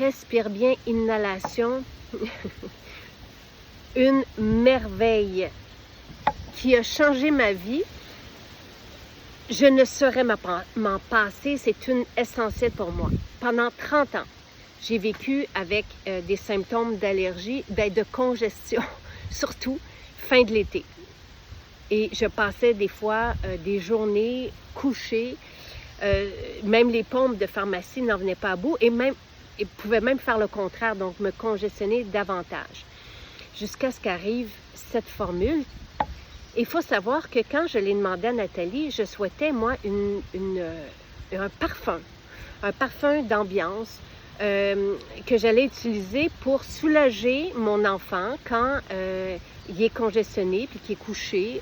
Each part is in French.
Respire bien, inhalation. Une merveille qui a changé ma vie. Je ne saurais m'en passer, c'est une essentielle pour moi. Pendant 30 ans, j'ai vécu avec des symptômes d'allergie, de congestion, surtout fin de l'été. Et je passais des fois des journées couchées, même les pompes de pharmacie n'en venaient pas à bout et pouvaient même faire le contraire, donc me congestionner davantage. Jusqu'à ce qu'arrive cette formule. Il faut savoir que quand je l'ai demandé à Nathalie, je souhaitais, moi, un parfum d'ambiance que j'allais utiliser pour soulager mon enfant quand il est congestionné, puis qu'il est couché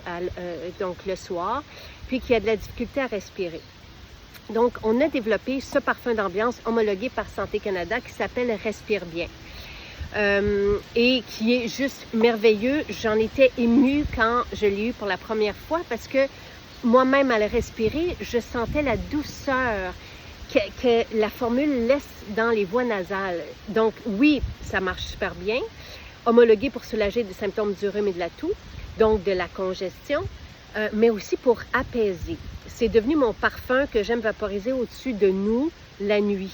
donc le soir, puis qu'il a de la difficulté à respirer. Donc, on a développé ce parfum d'ambiance homologué par Santé Canada qui s'appelle Respire Bien. Et qui est juste merveilleux. J'en étais émue quand je l'ai eu pour la première fois parce que moi-même, à le respirer, je sentais la douceur que la formule laisse dans les voies nasales. Donc oui, ça marche super bien. Homologué pour soulager des symptômes du rhume et de la toux, donc de la congestion, mais aussi pour apaiser. C'est devenu mon parfum que j'aime vaporiser au-dessus de nous la nuit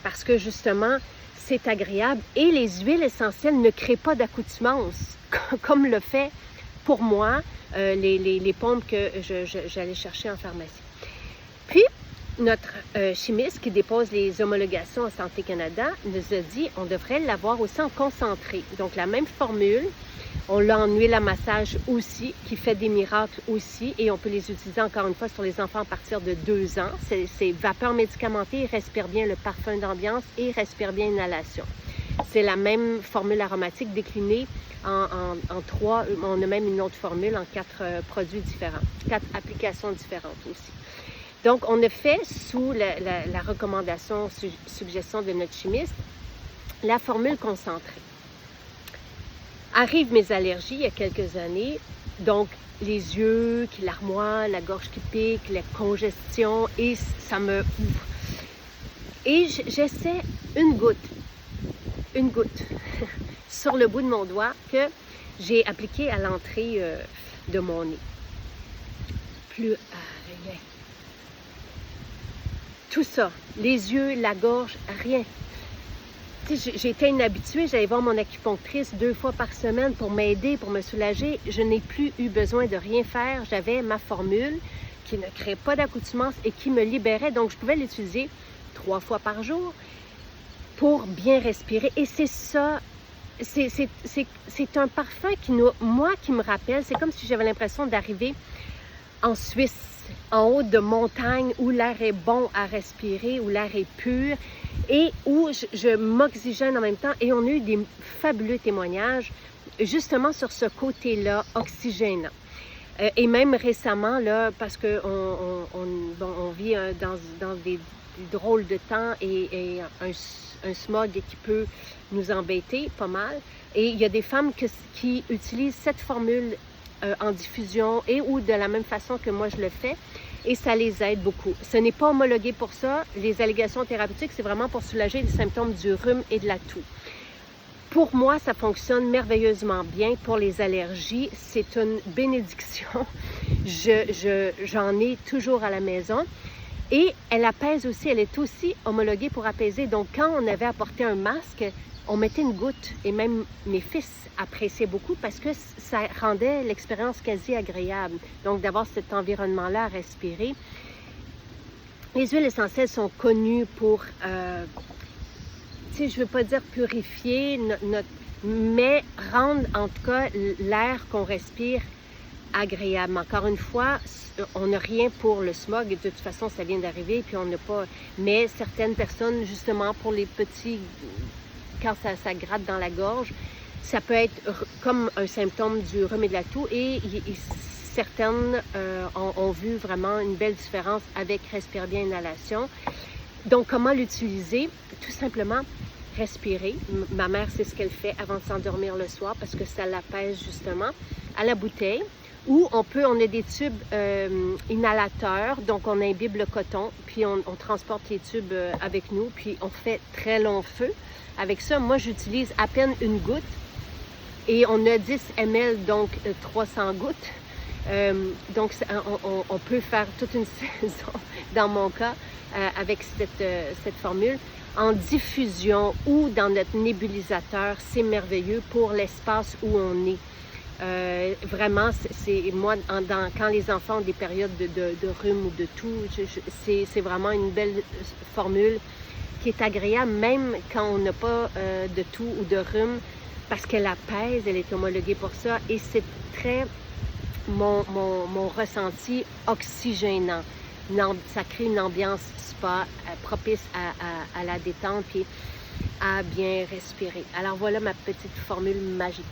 parce que justement, c'est agréable et les huiles essentielles ne créent pas d'accoutumance, comme le fait pour moi les pompes que j'allais chercher en pharmacie. Puis, notre chimiste qui dépose les homologations à Santé Canada nous a dit on devrait l'avoir aussi en concentré. Donc, la même formule, on l'a en huile à massage aussi, qui fait des miracles aussi, et on peut les utiliser encore une fois sur les enfants à partir de 2 ans. C'est vapeur médicamentée, respire bien le parfum d'ambiance et respire bien inhalation. C'est la même formule aromatique déclinée en 3, on a même une autre formule en 4 produits différents, 4 applications différentes aussi. Donc, on a fait sous la recommandation, suggestion de notre chimiste, la formule concentrée. Arrivent mes allergies il y a quelques années, donc les yeux qui larmoient, la gorge qui pique, la congestion, et ça me... Et j'essaie une goutte, sur le bout de mon doigt que j'ai appliqué à l'entrée de mon nez. Plus rien. Tout ça, les yeux, la gorge, rien. J'étais inhabituée, j'allais voir mon acupunctrice 2 fois par semaine pour m'aider, pour me soulager. Je n'ai plus eu besoin de rien faire. J'avais ma formule qui ne crée pas d'accoutumance et qui me libérait. Donc, je pouvais l'utiliser 3 fois par jour pour bien respirer. Et c'est ça, c'est un parfum qui me rappelle, c'est comme si j'avais l'impression d'arriver en Suisse, en haut de montagne où l'air est bon à respirer, où l'air est pur et où je m'oxygène en même temps. Et on a eu des fabuleux témoignages justement sur ce côté-là oxygénant. Et même récemment, là, parce qu'on vit dans des drôles de temps et un smog qui peut nous embêter pas mal. Et il y a des femmes qui utilisent cette formule en diffusion et ou de la même façon que moi je le fais et ça les aide beaucoup. Ce n'est pas homologué pour ça. Les allégations thérapeutiques, c'est vraiment pour soulager les symptômes du rhume et de la toux. Pour moi, ça fonctionne merveilleusement bien. Pour les allergies, c'est une bénédiction. J'en ai toujours à la maison. Et elle apaise aussi, elle est aussi homologuée pour apaiser. Donc, quand on avait apporté un masque, on mettait une goutte. Et même mes fils appréciaient beaucoup parce que ça rendait l'expérience quasi agréable. Donc, d'avoir cet environnement-là à respirer. Les huiles essentielles sont connues pour, je ne veux pas dire purifier, mais rendre en tout cas l'air qu'on respire agréable. Encore une fois, on n'a rien pour le smog, de toute façon, ça vient d'arriver, puis on n'a pas... Mais certaines personnes, justement, pour les petits, quand ça gratte dans la gorge, ça peut être comme un symptôme du rhume et de la toux, et certaines ont vu vraiment une belle différence avec Respire Bien Inhalation. Donc, comment l'utiliser? Tout simplement, respirer. Ma mère, c'est ce qu'elle fait avant de s'endormir le soir, parce que ça l'apaise justement. À la bouteille, Ou on a des tubes inhalateurs, donc on imbibe le coton, puis on transporte les tubes avec nous, puis on fait très long feu. Avec ça, moi j'utilise à peine une goutte, et on a 10 ml, donc 300 gouttes. Donc on peut faire toute une saison, dans mon cas, avec cette formule. En diffusion ou dans notre nébulisateur, c'est merveilleux pour l'espace où on est. Vraiment, c'est moi, quand les enfants ont des périodes de rhume ou de tout, c'est vraiment une belle formule qui est agréable, même quand on n'a pas de tout ou de rhume, parce qu'elle apaise, elle est homologuée pour ça, et c'est très mon ressenti oxygénant. Ça crée une ambiance spa propice à la détente et à bien respirer. Alors voilà ma petite formule magique.